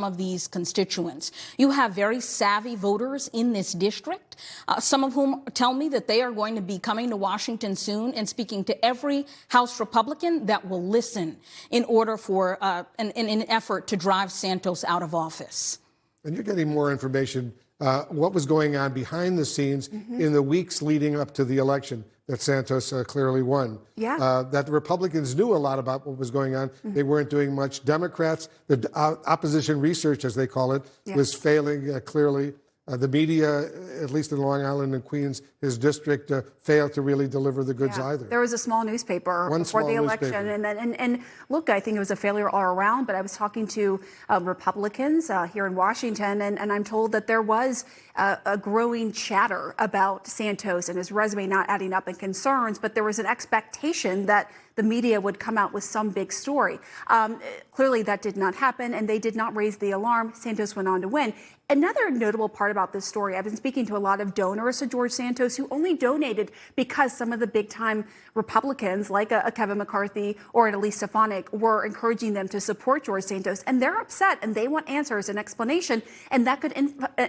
of these constituents. You have very savvy voters in this district, some of whom tell me that they are going to be coming to Washington soon and speaking to every House Republican that will listen in order for an effort to drive Santos out of office. And you're getting more information. What was going on behind the scenes in the weeks leading up to the election that Santos clearly won. Yeah. That the Republicans knew a lot about what was going on. They weren't doing much. Democrats, the opposition research, as they call it, was failing clearly. The media, at least in Long Island and Queens, his district, failed to really deliver the goods either. There was a small newspaper before the election. And look, I think it was a failure all around, but I was talking to Republicans here in Washington, and I'm told that there was a growing chatter about Santos and his resume not adding up and concerns, but there was an expectation that the media would come out with some big story. Clearly, that did not happen, and they did not raise the alarm. Santos went on to win. Another notable part about this story, I've been speaking to a lot of donors to George Santos who only donated because some of the big-time Republicans, like a Kevin McCarthy or an Elise Stefanik, were encouraging them to support George Santos. And they're upset, and they want answers and explanation, and that could,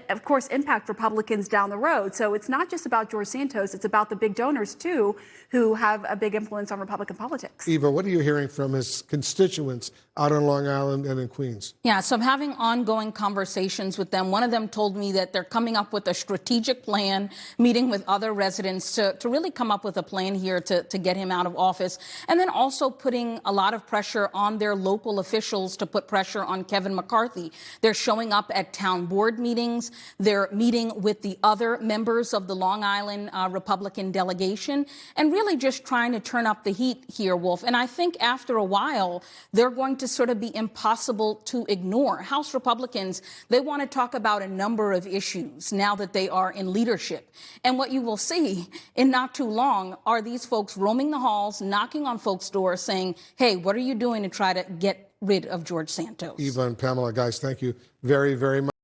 of course, impact Republicans down the road. So it's not just about George Santos, it's about the big donors, too, who have a big influence on Republican politics. Eva, what are you hearing from his constituents out on Long Island and in Queens? Yeah, so I'm having ongoing conversations with them. One of them told me that they're coming up with a strategic plan, meeting with other residents to really come up with a plan here to get him out of office, and then also putting a lot of pressure on their local officials to put pressure on Kevin McCarthy. They're showing up at town board meetings. They're meeting with the other members of the Long Island Republican delegation and really just trying to turn up the heat here, Wolf. And I think after a while, they're going to sort of be impossible to ignore. House Republicans, they want to talk about a number of issues now that they are in leadership. And what you will see in not too long are these folks roaming the halls, knocking on folks' doors saying, hey, what are you doing to try to get rid of George Santos? Eva and Pamela, guys, thank you very, very much.